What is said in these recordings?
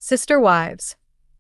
Sister wives.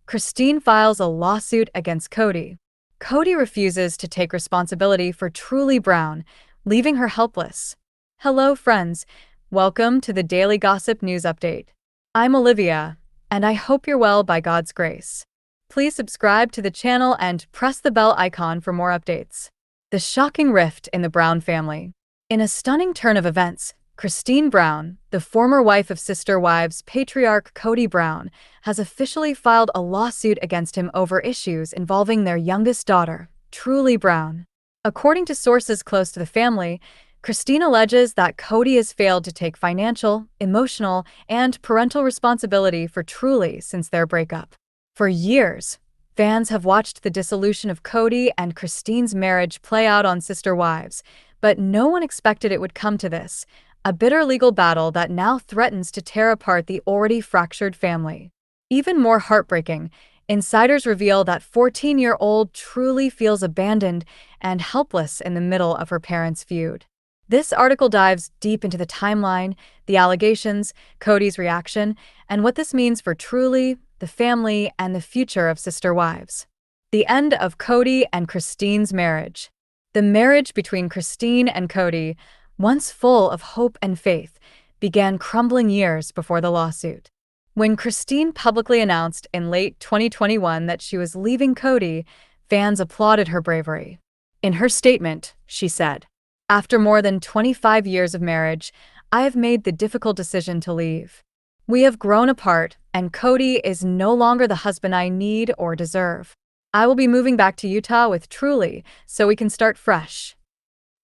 Christine files a lawsuit against Kody. Kody refuses to take responsibility for Kody Brown, leaving her helpless. Hello, friends. Welcome to the Daily Gossip News Update. I'm Olivia, and I hope you're well by God's grace. Please subscribe to the channel and press the bell icon for more updates. The shocking rift in the Brown family. In a stunning turn of events, Kody Brown, the former wife of Sister Wives patriarch Kody Brown, has officially filed a lawsuit against him over issues involving their youngest daughter, Kody Brown. According to sources close to the family, Kody alleges that Kody has failed to take financial, emotional, and parental responsibility for Kody since their breakup. For years, fans have watched the dissolution of Kody and Kody's marriage play out on Sister Wives, but no one expected it would come to this. A bitter legal battle that now threatens to tear apart the already fractured family. Even more heartbreaking, insiders reveal that 14-year-old Kody feels abandoned and helpless in the middle of her parents' feud. This article dives deep into the timeline, the allegations, Kody's reaction, and what this means for Kody, the family, and the future of Sister Wives. The end of Kody and Kody's marriage. The marriage between Kody and Kody, once full of hope and faith, began crumbling years before the lawsuit. When Kody publicly announced in late 2021 that she was leaving Kody, fans applauded her bravery. In her statement, she said, "After more than 25 years of marriage, I have made the difficult decision to leave. We have grown apart, and Kody is no longer the husband I need or deserve. I will be moving back to Utah with Kody so we can start fresh."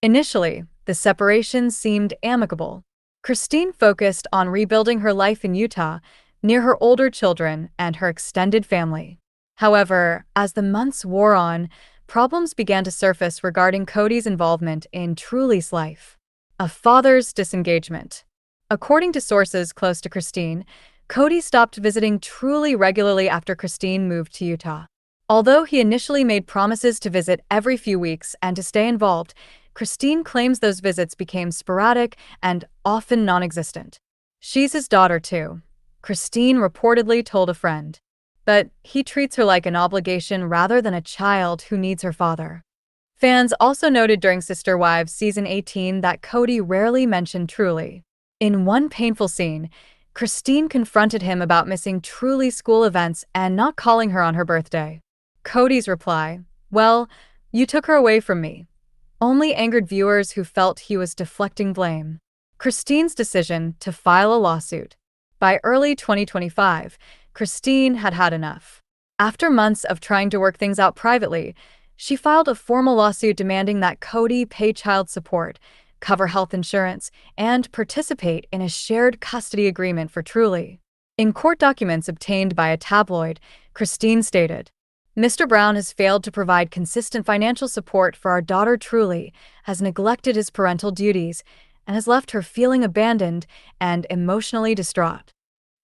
Initially, the separation seemed amicable. Kody focused on rebuilding her life in Utah, near her older children and her extended family. However, as the months wore on, problems began to surface regarding Kody's involvement in Kody's life. A father's disengagement. According to sources close to Kody stopped visiting Kody regularly after Kody moved to Utah. Although he initially made promises to visit every few weeks and to stay involved, Kody claims those visits became sporadic and often non-existent. "She's his daughter too," Kody reportedly told a friend. "But he treats her like an obligation rather than a child who needs her father." Fans also noted during Sister Wives Season 18 that Kody rarely mentioned Kody. In one painful scene, Kody confronted him about missing Kody's school events and not calling her on her birthday. Kody's reply, "Well, you took her away from me," only angered viewers who felt he was deflecting blame. Kody's decision to file a lawsuit. By early 2025, Kody had had enough. After months of trying to work things out privately, she filed a formal lawsuit demanding that Kody pay child support, cover health insurance, and participate in a shared custody agreement for Kody. In court documents obtained by a tabloid, Kody stated, "Mr. Brown has failed to provide consistent financial support for our daughter Kody, has neglected his parental duties, and has left her feeling abandoned and emotionally distraught."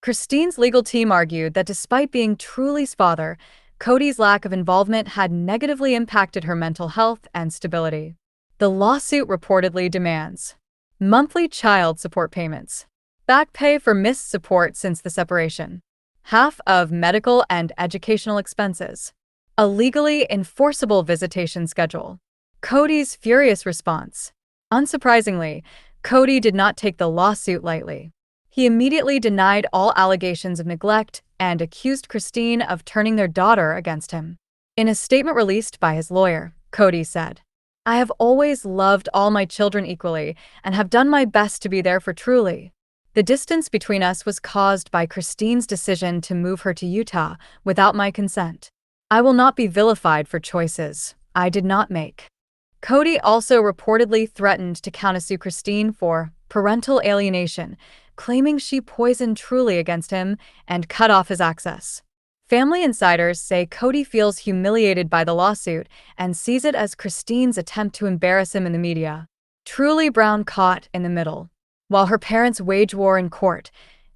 Kody's legal team argued that despite being Kody's father, Kody's lack of involvement had negatively impacted her mental health and stability. The lawsuit reportedly demands monthly child support payments, back pay for missed support since the separation, half of medical and educational expenses, a legally enforceable visitation schedule. Kody's furious response. Unsurprisingly, Kody did not take the lawsuit lightly. He immediately denied all allegations of neglect and accused Kody of turning their daughter against him. In a statement released by his lawyer, Kody said, "I have always loved all my children equally and have done my best to be there for Kody. The distance between us was caused by Kody's decision to move her to Utah without my consent. I will not be vilified for choices I did not make." Kody also reportedly threatened to countersue Kody for parental alienation, claiming she poisoned Kody against him and cut off his access. Family insiders say Kody feels humiliated by the lawsuit and sees it as Kody's attempt to embarrass him in the media. Kody Brown caught in the middle. While her parents wage war in court,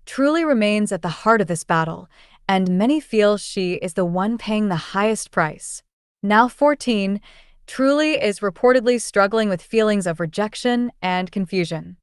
Kody remains at the heart of this battle, and many feel she is the one paying the highest price. Now 14, Kody is reportedly struggling with feelings of rejection and confusion.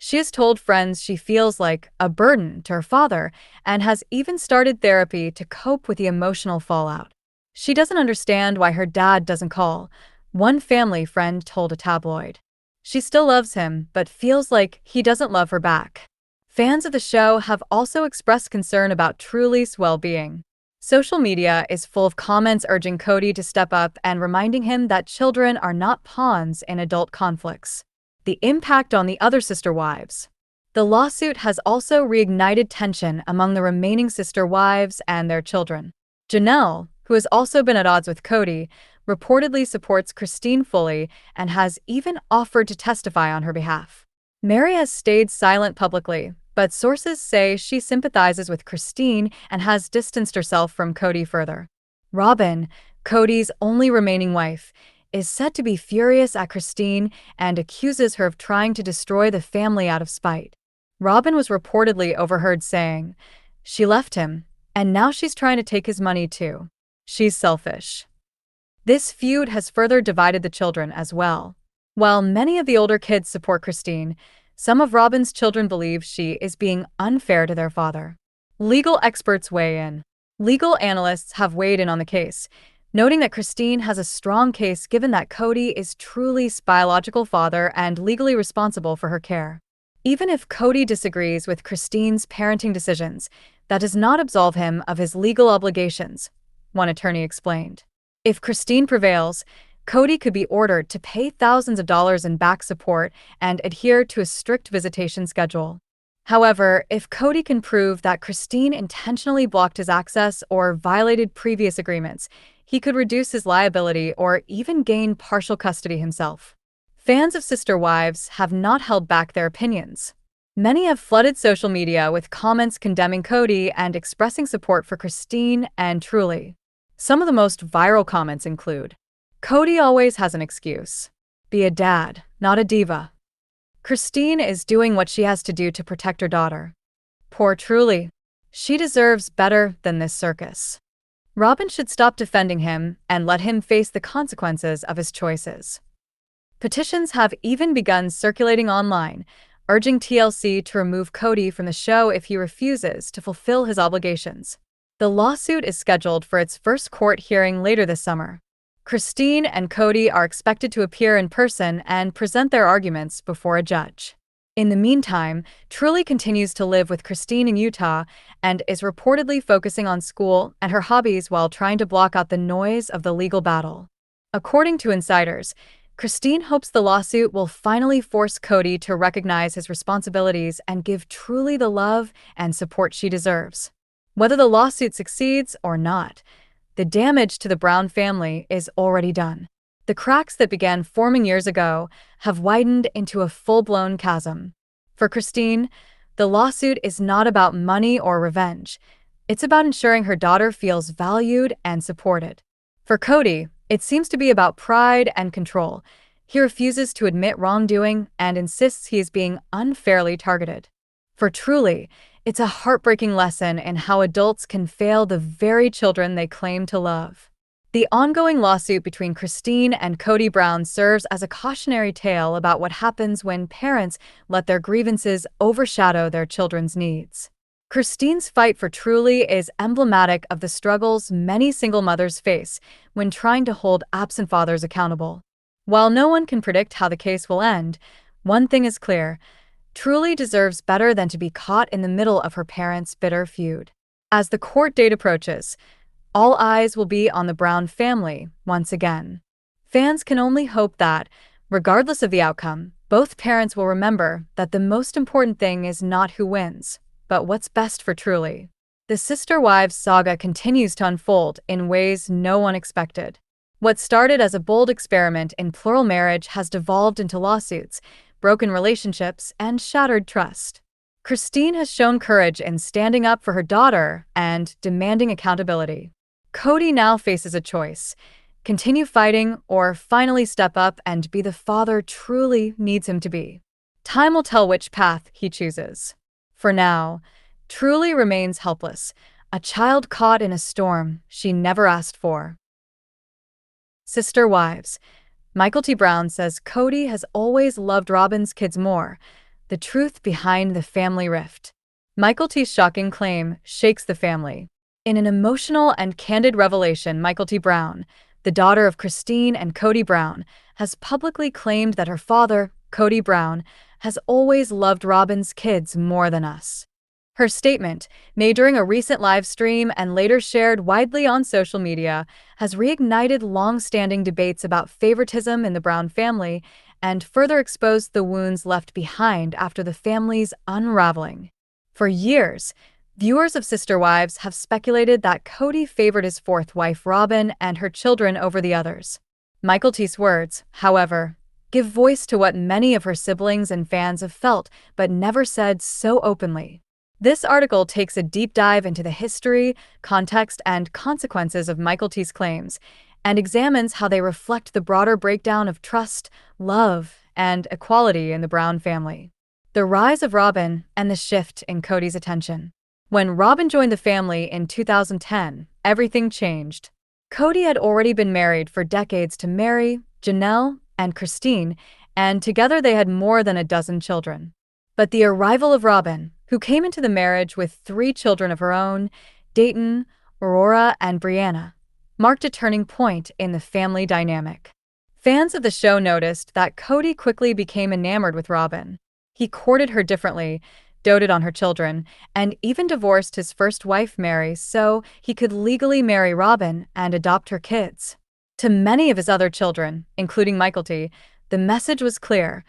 She has told friends she feels like a burden to her father and has even started therapy to cope with the emotional fallout. She doesn't understand why her dad doesn't call, one family friend told a tabloid. She still loves him, but feels like he doesn't love her back. Fans of the show have also expressed concern about Truly's well-being. Social media is full of comments urging Kody to step up and reminding him that children are not pawns in adult conflicts. The impact on the other sister wives. The lawsuit has also reignited tension among the remaining sister wives and their children. Janelle, who has also been at odds with Kody, reportedly supports Christine fully and has even offered to testify on her behalf. Mary has stayed silent publicly, but sources say she sympathizes with Christine and has distanced herself from Kody further. Robyn, Kody's only remaining wife, is said to be furious at Christine and accuses her of trying to destroy the family out of spite. Robyn was reportedly overheard saying, "She left him, and now she's trying to take his money too. She's selfish." This feud has further divided the children as well. While many of the older kids support Christine, some of Robyn's children believe she is being unfair to their father. Legal experts weigh in. Legal analysts have weighed in on the case, noting that Christine has a strong case given that Kody is Truly's biological father and legally responsible for her care. Even if Kody disagrees with Christine's parenting decisions, that does not absolve him of his legal obligations, one attorney explained. If Christine prevails, Kody could be ordered to pay thousands of dollars in back support and adhere to a strict visitation schedule. However, if Kody can prove that Christine intentionally blocked his access or violated previous agreements, he could reduce his liability or even gain partial custody himself. Fans of sister wives have not held back their opinions. Many have flooded social media with comments condemning Kody and expressing support for Christine and Truly. Some of the most viral comments include, "Kody always has an excuse. Be a dad, not a diva. Christine is doing what she has to do to protect her daughter. Poor Truly. She deserves better than this circus. Robyn should stop defending him and let him face the consequences of his choices." Petitions have even begun circulating online, urging TLC to remove Kody from the show if he refuses to fulfill his obligations. The lawsuit is scheduled for its first court hearing later this summer. Christine and Kody are expected to appear in person and present their arguments before a judge. In the meantime, Truly continues to live with Christine in Utah and is reportedly focusing on school and her hobbies while trying to block out the noise of the legal battle. According to insiders, Christine hopes the lawsuit will finally force Kody to recognize his responsibilities and give Truly the love and support she deserves. Whether the lawsuit succeeds or not, the damage to the Brown family is already done. The cracks that began forming years ago have widened into a full-blown chasm. For Christine, the lawsuit is not about money or revenge. It's about ensuring her daughter feels valued and supported. For Kody, it seems to be about pride and control. He refuses to admit wrongdoing and insists he is being unfairly targeted. For Truly, it's a heartbreaking lesson in how adults can fail the very children they claim to love. The ongoing lawsuit between Christine and Kody Brown serves as a cautionary tale about what happens when parents let their grievances overshadow their children's needs. Christine's fight for Truly is emblematic of the struggles many single mothers face when trying to hold absent fathers accountable. While no one can predict how the case will end, one thing is clear: Truly deserves better than to be caught in the middle of her parents' bitter feud. As the court date approaches, all eyes will be on the Brown family once again. Fans can only hope that, regardless of the outcome, both parents will remember that the most important thing is not who wins, but what's best for Truly. The sister wives saga continues to unfold in ways no one expected. What started as a bold experiment in plural marriage has devolved into lawsuits, broken relationships, and shattered trust. Christine has shown courage in standing up for her daughter and demanding accountability. Kody now faces a choice: continue fighting or finally step up and be the father Truly needs him to be. Time will tell which path he chooses. For now, Truly remains helpless, a child caught in a storm she never asked for. Sister wives. Michael T. Brown says Kody has always loved Robyn's kids more. The the truth behind the family rift. Michael T's shocking claim shakes the family. In an emotional and candid revelation, Michael T. Brown, the daughter of Christine and Kody Brown, has publicly claimed that her father, Kody Brown, has always loved Robyn's kids more than us. Her statement, made during a recent live stream and later shared widely on social media, has reignited long-standing debates about favoritism in the Brown family and further exposed the wounds left behind after the family's unraveling. For years, viewers of Sister Wives have speculated that Kody favored his fourth wife Robyn and her children over the others. Michael T's words, however, give voice to what many of her siblings and fans have felt but never said so openly. This article takes a deep dive into the history, context, and consequences of Michael T's claims and examines how they reflect the broader breakdown of trust, love, and equality in the Brown family. The rise of Robyn and the shift in Kody's attention. When Robyn joined the family in 2010, everything changed. Kody had already been married for decades to Mary, Janelle, and Christine, and together they had more than a dozen children. But the arrival of Robyn, who came into the marriage with 3 children of her own, Dayton, Aurora, and Brianna, marked a turning point in the family dynamic. Fans of the show noticed that Kody quickly became enamored with Robyn. He courted her differently, doted on her children, and even divorced his first wife Mary so he could legally marry Robyn and adopt her kids. To many of his other children, including Michael T., the message was clear.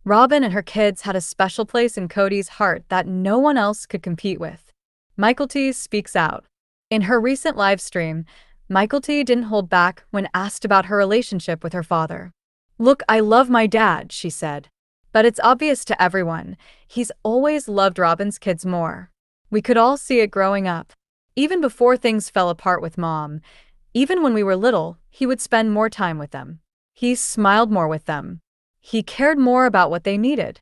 Robyn and her kids had a special place in Kody's heart that no one else could compete with. Michael T. speaks out. In her recent live stream, Michael T. didn't hold back when asked about her relationship with her father. "Look, I love my dad," she said. "But it's obvious to everyone, he's always loved Robyn's kids more. We could all see it growing up. Even before things fell apart with Mom, even when we were little, he would spend more time with them. He smiled more with them. He cared more about what they needed."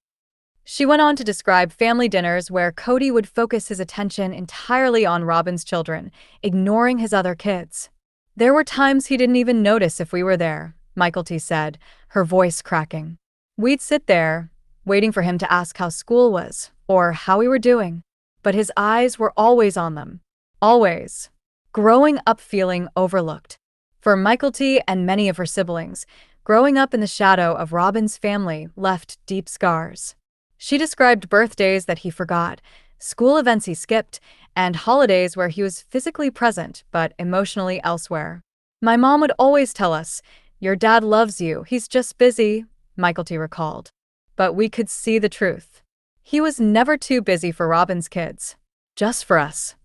She went on to describe family dinners where Kody would focus his attention entirely on Robyn's children, ignoring his other kids. "There were times he didn't even notice if we were there," Michael T. said, her voice cracking. "We'd sit there, waiting for him to ask how school was, or how we were doing. But his eyes were always on them. Always." Growing up feeling overlooked. For Michael T. and many of her siblings, growing up in the shadow of Robyn's family left deep scars. She described birthdays that he forgot, school events he skipped, and holidays where he was physically present but emotionally elsewhere. "My mom would always tell us, 'Your dad loves you, he's just busy,'" Michael T. recalled. But we could see the truth. He was never too busy for Robyn's kids. Just for us.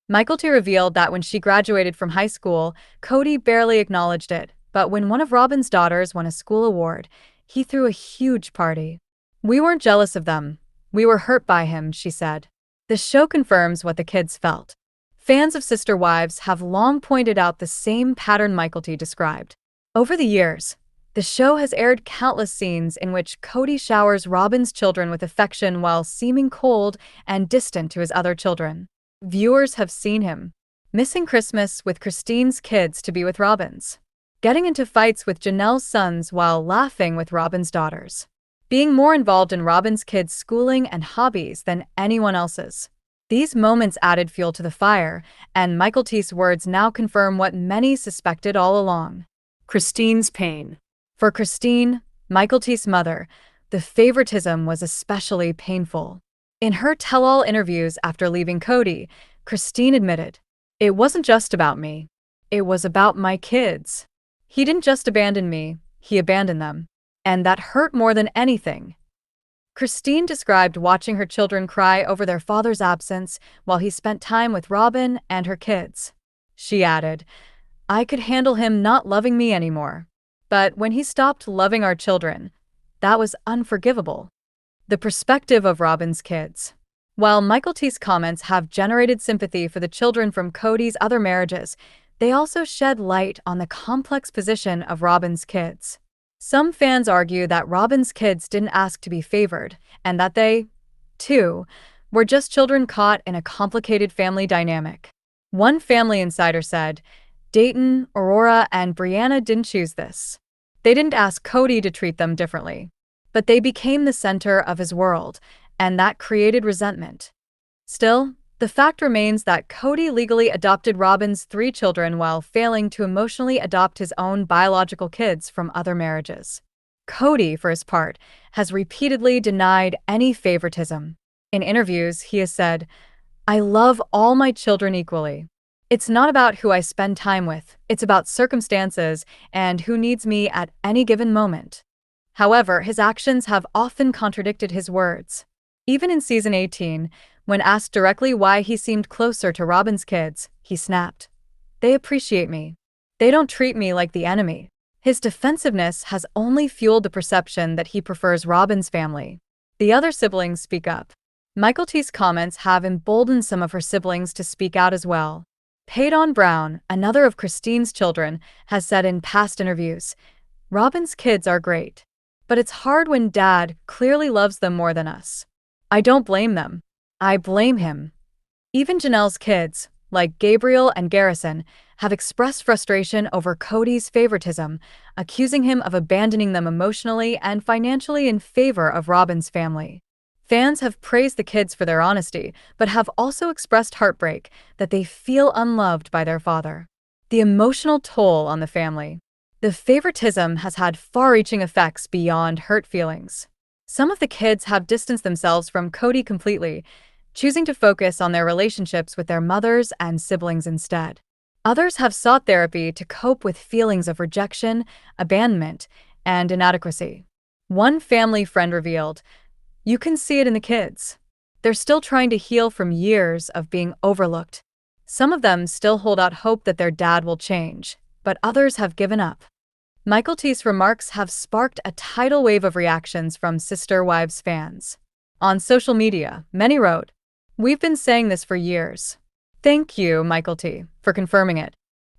Michael T. revealed that when she graduated from high school, Kody barely acknowledged it, but when one of Robyn's daughters won a school award, he threw a huge party. "We weren't jealous of them. We were hurt by him," she said. The show confirms what the kids felt. Fans of Sister Wives have long pointed out the same pattern Michael T. described. Over the years, the show has aired countless scenes in which Kody showers Robyn's children with affection while seeming cold and distant to his other children. Viewers have seen him missing Christmas with Christine's kids to be with Robyn's, getting into fights with Janelle's sons while laughing with Robyn's daughters, being more involved in Robyn's kids' schooling and hobbies than anyone else's. These moments added fuel to the fire, and Michael T's words now confirm what many suspected all along. Christine's pain. For Christine, Michael T's mother, the favoritism was especially painful. In her tell-all interviews after leaving Kody, Christine admitted, "It wasn't just about me. It was about my kids. He didn't just abandon me, he abandoned them. And that hurt more than anything." Christine described watching her children cry over their father's absence while he spent time with Robyn and her kids. She added, "I could handle him not loving me anymore. But when he stopped loving our children, that was unforgivable." The perspective of Robyn's kids. While Michael T's comments have generated sympathy for the children from Kody's other marriages, they also shed light on the complex position of Robyn's kids. Some fans argue that Robyn's kids didn't ask to be favored, and that they, too, were just children caught in a complicated family dynamic. One family insider said, "Dayton, Aurora, and Brianna didn't choose this. They didn't ask Kody to treat them differently. but they became the center of his world, and that created resentment. Still, the fact remains that Kody legally adopted Robyn's 3 children while failing to emotionally adopt his own biological kids from other marriages. Kody, for his part, has repeatedly denied any favoritism. In interviews, he has said, "I love all my children equally. It's not about who I spend time with, it's about circumstances and who needs me at any given moment." However, his actions have often contradicted his words. Even in season 18, when asked directly why he seemed closer to Robyn's kids, he snapped, "They appreciate me. They don't treat me like the enemy." His defensiveness has only fueled the perception that he prefers Robyn's family. The other siblings speak up. Mykelti's comments have emboldened some of her siblings to speak out as well. Kody Brown, another of Christine's children, has said in past interviews, "Robyn's kids are great. But it's hard when Dad clearly loves them more than us. I don't blame them. I blame him." Even Janelle's kids, like Gabriel and Garrison, have expressed frustration over Kody's favoritism, accusing him of abandoning them emotionally and financially in favor of Robyn's family. Fans have praised the kids for their honesty, but have also expressed heartbreak that they feel unloved by their father. The emotional toll on the family. The favoritism has had far-reaching effects beyond hurt feelings. Some of the kids have distanced themselves from Kody completely, choosing to focus on their relationships with their mothers and siblings instead. Others have sought therapy to cope with feelings of rejection, abandonment, and inadequacy. One family friend revealed, "You can see it in the kids. They're still trying to heal from years of being overlooked. Some of them still hold out hope that their dad will change, but others have given up." Mykelti's remarks have sparked a tidal wave of reactions from Sister Wives fans. On social media, many wrote, "We've been saying this for years. Thank you, Mykelti, for confirming it.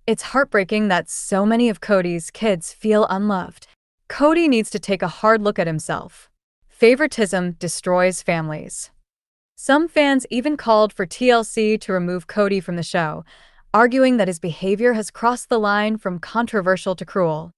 It's heartbreaking that so many of Kody's kids feel unloved. Kody needs to take a hard look at himself. Favoritism destroys families." Some fans even called for TLC to remove Kody from the show, arguing that his behavior has crossed the line from controversial to cruel.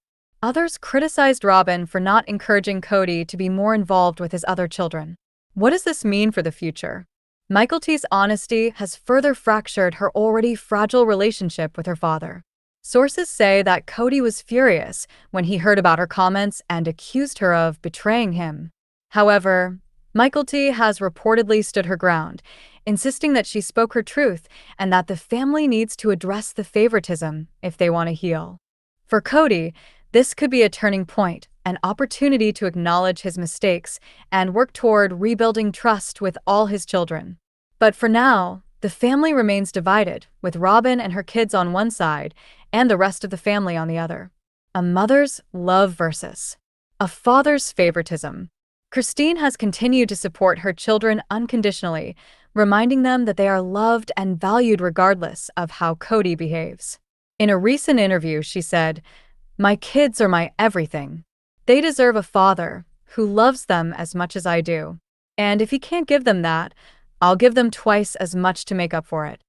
Others criticized Robyn for not encouraging Kody to be more involved with his other children. What does this mean for the future? Mykelti's honesty has further fractured her already fragile relationship with her father. Sources say that Kody was furious when he heard about her comments and accused her of betraying him. However, Mykelti has reportedly stood her ground, insisting that she spoke her truth and that the family needs to address the favoritism if they want to heal. For Kody, this could be a turning point, an opportunity to acknowledge his mistakes and work toward rebuilding trust with all his children. But for now, the family remains divided, with Robyn and her kids on one side and the rest of the family on the other. A mother's love versus a father's favoritism. Christine has continued to support her children unconditionally, reminding them that they are loved and valued regardless of how Kody behaves. In a recent interview, she said, "My kids are my everything. They deserve a father who loves them as much as I do. And if he can't give them that, I'll give them twice as much to make up for it."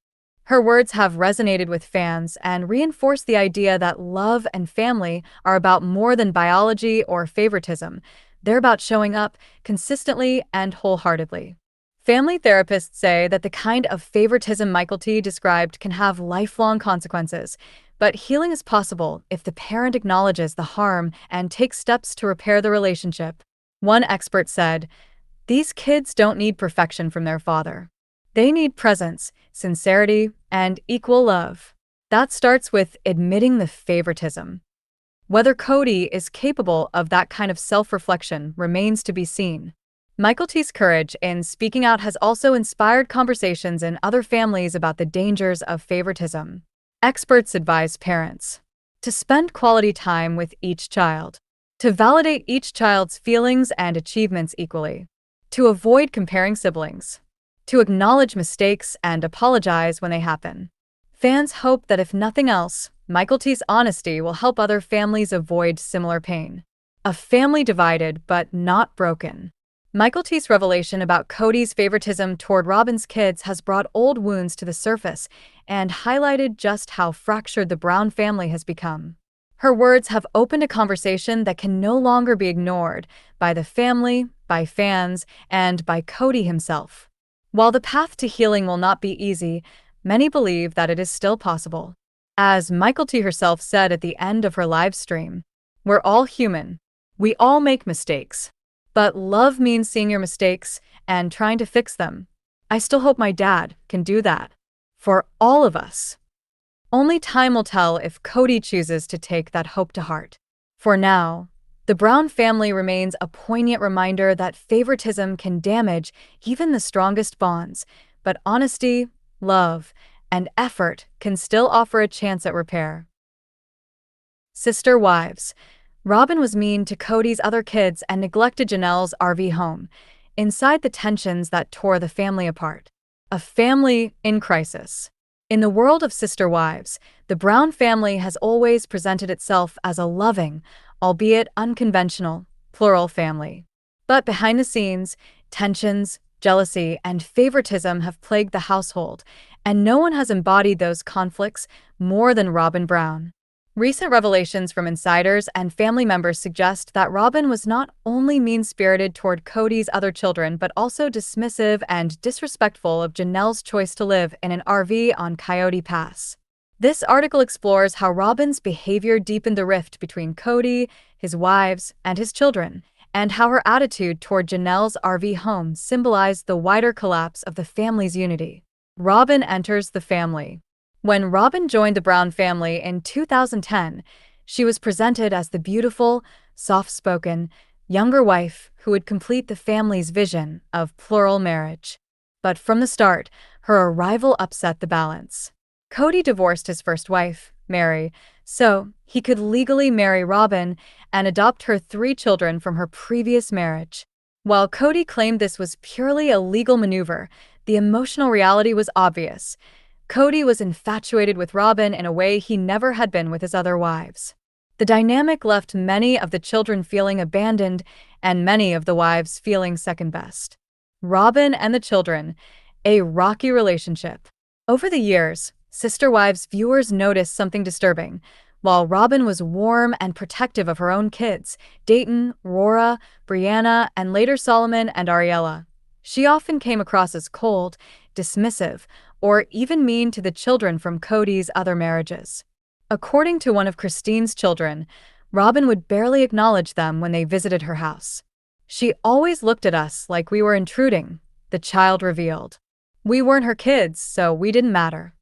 Her words have resonated with fans and reinforced the idea that love and family are about more than biology or favoritism. They're about showing up consistently and wholeheartedly. Family therapists say that the kind of favoritism Mykelti described can have lifelong consequences, but healing is possible if the parent acknowledges the harm and takes steps to repair the relationship. One expert said, "These kids don't need perfection from their father. They need presence, sincerity, and equal love. That starts with admitting the favoritism." Whether Kody is capable of that kind of self-reflection remains to be seen. Mykelti's courage in speaking out has also inspired conversations in other families about the dangers of favoritism. Experts advise parents to spend quality time with each child, to validate each child's feelings and achievements equally, to avoid comparing siblings, to acknowledge mistakes and apologize when they happen. Fans hope that if nothing else, Mykelti's honesty will help other families avoid similar pain. A family divided but not broken. Mykelti's revelation about Kody's favoritism toward Robyn's kids has brought old wounds to the surface and highlighted just how fractured the Brown family has become. Her words have opened a conversation that can no longer be ignored by the family, by fans, and by Kody himself. While the path to healing will not be easy, many believe that it is still possible. As Michael T. herself said at the end of her live stream, "We're all human. We all make mistakes. But love means seeing your mistakes and trying to fix them. I still hope my dad can do that. For all of us." Only time will tell if Kody chooses to take that hope to heart. For now, the Brown family remains a poignant reminder that favoritism can damage even the strongest bonds, but honesty, love, and effort can still offer a chance at repair. Sister wives. Robyn was mean to Kody's other kids and neglected Janelle's RV home, inside the tensions that tore the family apart. A family in crisis. In the world of sister wives, the Brown family has always presented itself as a loving, albeit unconventional, plural family. But behind the scenes, tensions, jealousy, and favoritism have plagued the household, and no one has embodied those conflicts more than Robyn Brown. Recent revelations from insiders and family members suggest that Robyn was not only mean-spirited toward Kody's other children but also dismissive and disrespectful of Janelle's choice to live in an RV on Coyote Pass. This article explores how Robyn's behavior deepened the rift between Kody, his wives, and his children, and how her attitude toward Janelle's RV home symbolized the wider collapse of the family's unity. Robyn enters the family. When Robyn joined the Brown family in 2010, she was presented as the beautiful, soft-spoken, younger wife who would complete the family's vision of plural marriage. But from the start, her arrival upset the balance. Kody divorced his first wife, Mary, so he could legally marry Robyn and adopt her 3 children from her previous marriage. While Kody claimed this was purely a legal maneuver, the emotional reality was obvious. Kody was infatuated with Robyn in a way he never had been with his other wives. The dynamic left many of the children feeling abandoned and many of the wives feeling second best. Robyn and the children, a rocky relationship. Over the years, Sister Wives viewers noticed something disturbing. While Robyn was warm and protective of her own kids, Dayton, Rora, Brianna, and later Solomon and Ariella, she often came across as cold, dismissive, or even mean to the children from Kody's other marriages. According to one of Christine's children, Robyn would barely acknowledge them when they visited her house. "She always looked at us like we were intruding," the child revealed. "We weren't her kids, so we didn't matter."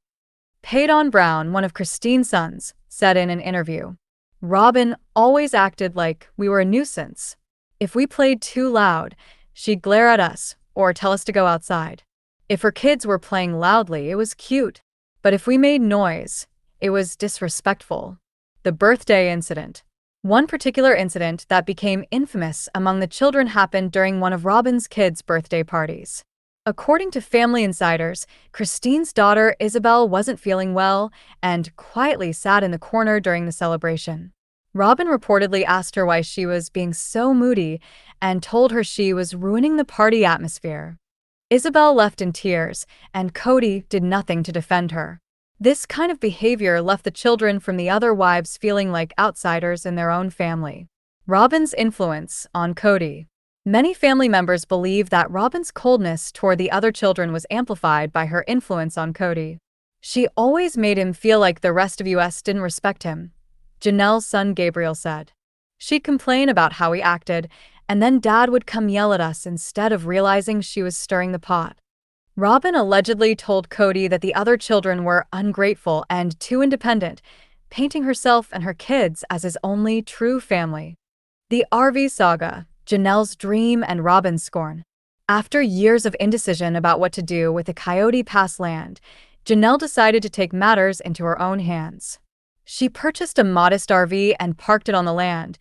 Kody Brown, one of Christine's sons, said in an interview, "Robyn always acted like we were a nuisance. If we played too loud, she'd glare at us or tell us to go outside. If her kids were playing loudly, it was cute. But if we made noise, it was disrespectful." The birthday incident. One particular incident that became infamous among the children happened during one of Robyn's kids' birthday parties. According to family insiders, Christine's daughter Isabel wasn't feeling well and quietly sat in the corner during the celebration. Robyn reportedly asked her why she was being so moody and told her she was ruining the party atmosphere. Isabel left in tears, and Kody did nothing to defend her. This kind of behavior left the children from the other wives feeling like outsiders in their own family. Robyn's influence on Kody. Many family members believe that Robyn's coldness toward the other children was amplified by her influence on Kody. "She always made him feel like the rest of us didn't respect him," Janelle's son Gabriel said. "She'd complain about how he acted, and then Dad would come yell at us instead of realizing she was stirring the pot." Robyn allegedly told Kody that the other children were ungrateful and too independent, painting herself and her kids as his only true family. The RV saga, Janelle's dream and Robyn's scorn. After years of indecision about what to do with the Coyote Pass land, Janelle decided to take matters into her own hands. She purchased a modest RV and parked it on the land,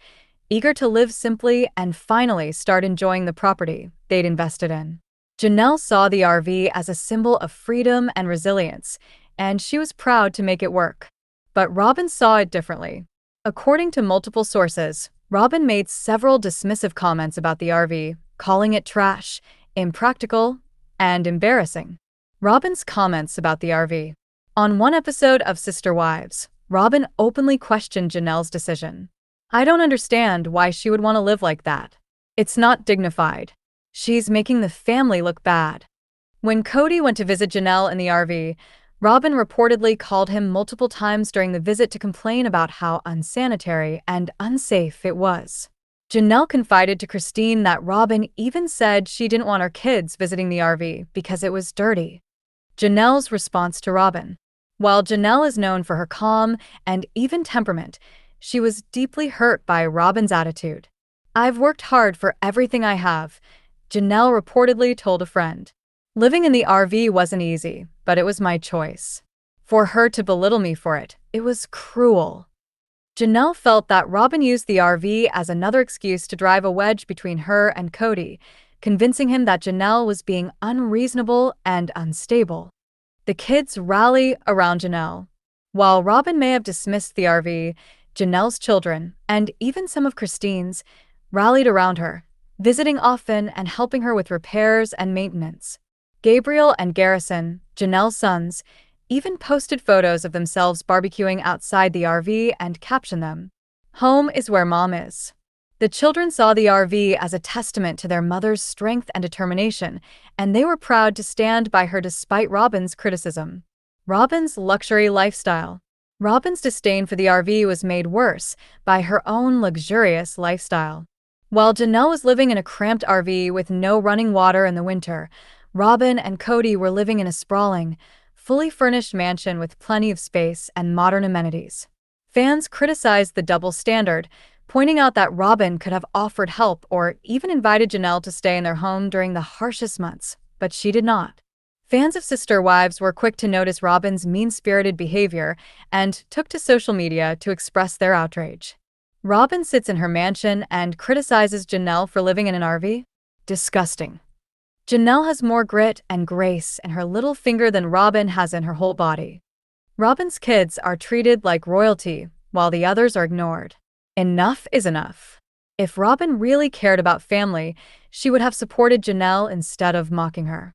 eager to live simply and finally start enjoying the property they'd invested in. Janelle saw the RV as a symbol of freedom and resilience, and she was proud to make it work. But Robyn saw it differently. According to multiple sources, Robyn made several dismissive comments about the RV, calling it trash, impractical, and embarrassing. Robyn's comments about the RV. On one episode of Sister Wives, Robyn openly questioned Janelle's decision. "I don't understand why she would want to live like that. It's not dignified. She's making the family look bad." When Kody went to visit Janelle in the RV, Robyn reportedly called him multiple times during the visit to complain about how unsanitary and unsafe it was. Janelle confided to Christine that Robyn even said she didn't want her kids visiting the RV because it was dirty. Janelle's response to Robyn. While Janelle is known for her calm and even temperament, she was deeply hurt by Robyn's attitude. "I've worked hard for everything I have," Janelle reportedly told a friend. "Living in the RV wasn't easy, but it was my choice. For her to belittle me for it, it was cruel." Janelle felt that Robyn used the RV as another excuse to drive a wedge between her and Kody, convincing him that Janelle was being unreasonable and unstable. The kids rally around Janelle. While Robyn may have dismissed the RV, Janelle's children, and even some of Christine's, rallied around her, visiting often and helping her with repairs and maintenance. Gabriel and Garrison, Janelle's sons, even posted photos of themselves barbecuing outside the RV and captioned them, "Home is where Mom is." The children saw the RV as a testament to their mother's strength and determination, and they were proud to stand by her despite Robyn's criticism. Robyn's luxury lifestyle. Robyn's disdain for the RV was made worse by her own luxurious lifestyle. While Janelle was living in a cramped RV with no running water in the winter, Robyn and Kody were living in a sprawling, fully furnished mansion with plenty of space and modern amenities. Fans criticized the double standard, pointing out that Robyn could have offered help or even invited Janelle to stay in their home during the harshest months, but she did not. Fans of Sister Wives were quick to notice Robyn's mean-spirited behavior and took to social media to express their outrage. Robyn sits in her mansion and criticizes Janelle for living in an RV? Disgusting. Janelle has more grit and grace in her little finger than Robyn has in her whole body. Robyn's kids are treated like royalty, while the others are ignored. Enough is enough. If Robyn really cared about family, she would have supported Janelle instead of mocking her.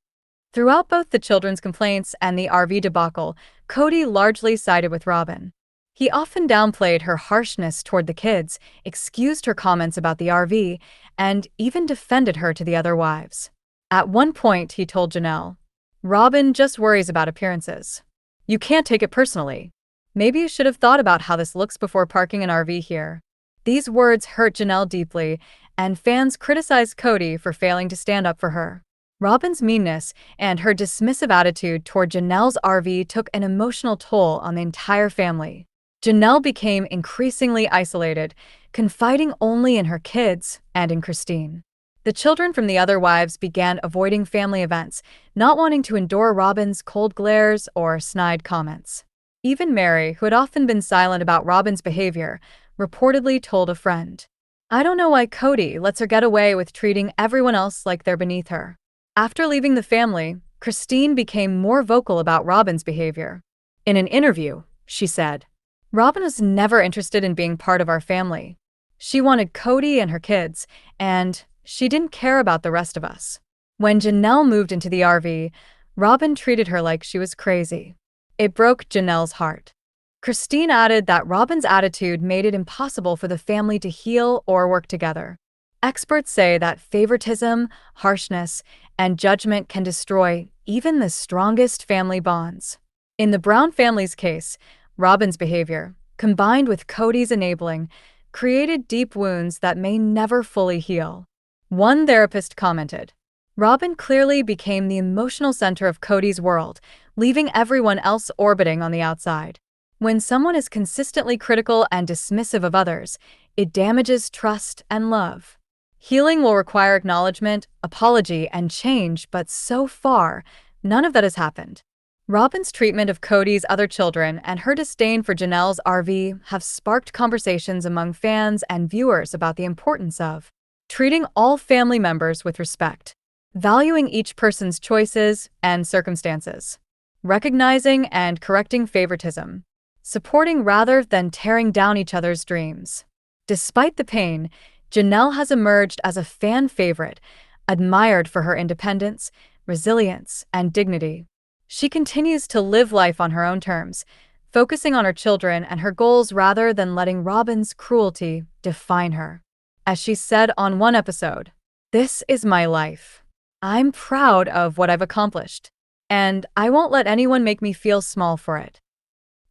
Throughout both the children's complaints and the RV debacle, Kody largely sided with Robyn. He often downplayed her harshness toward the kids, excused her comments about the RV, and even defended her to the other wives. At one point, he told Janelle, "Robyn just worries about appearances. You can't take it personally. Maybe you should have thought about how this looks before parking an RV here." These words hurt Janelle deeply, and fans criticized Kody for failing to stand up for her. Robyn's meanness and her dismissive attitude toward Janelle's RV took an emotional toll on the entire family. Janelle became increasingly isolated, confiding only in her kids and in Christine. The children from the other wives began avoiding family events, not wanting to endure Robyn's cold glares or snide comments. Even Mary, who had often been silent about Robyn's behavior, reportedly told a friend, "I don't know why Kody lets her get away with treating everyone else like they're beneath her." After leaving the family, Christine became more vocal about Robyn's behavior. In an interview, she said, "Robyn was never interested in being part of our family. She wanted Kody and her kids, and she didn't care about the rest of us." When Janelle moved into the RV, Robyn treated her like she was crazy. It broke Janelle's heart. Christine added that Robyn's attitude made it impossible for the family to heal or work together. Experts say that favoritism, harshness, and judgment can destroy even the strongest family bonds. In the Brown family's case, Robyn's behavior, combined with Kody's enabling, created deep wounds that may never fully heal. One therapist commented, "Robyn clearly became the emotional center of Kody's world, leaving everyone else orbiting on the outside. When someone is consistently critical and dismissive of others, it damages trust and love. Healing will require acknowledgement, apology, and change, but so far, none of that has happened." Robyn's treatment of Kody's other children and her disdain for Janelle's RV have sparked conversations among fans and viewers about the importance of treating all family members with respect, valuing each person's choices and circumstances, recognizing and correcting favoritism, supporting rather than tearing down each other's dreams. Despite the pain, Janelle has emerged as a fan favorite, admired for her independence, resilience, and dignity. She continues to live life on her own terms, focusing on her children and her goals rather than letting Robyn's cruelty define her. As she said on one episode, "This is my life. I'm proud of what I've accomplished, and I won't let anyone make me feel small for it."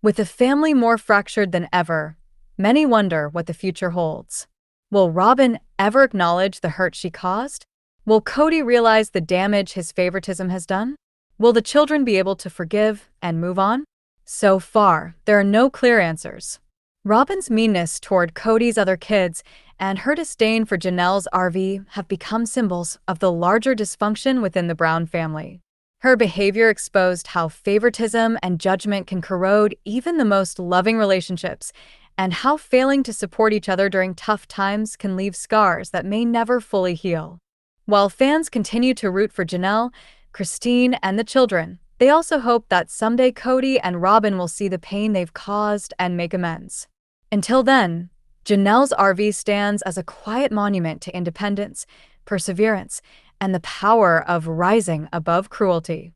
With the family more fractured than ever, many wonder what the future holds. Will Robyn ever acknowledge the hurt she caused? Will Kody realize the damage his favoritism has done? Will the children be able to forgive and move on? So far, there are no clear answers. Robyn's meanness toward Kody's other kids and her disdain for Janelle's RV have become symbols of the larger dysfunction within the Brown family. Her behavior exposed how favoritism and judgment can corrode even the most loving relationships, and how failing to support each other during tough times can leave scars that may never fully heal. While fans continue to root for Janelle, Christine, and the children, they also hope that someday Kody and Robyn will see the pain they've caused and make amends. Until then, Janelle's RV stands as a quiet monument to independence, perseverance, and the power of rising above cruelty.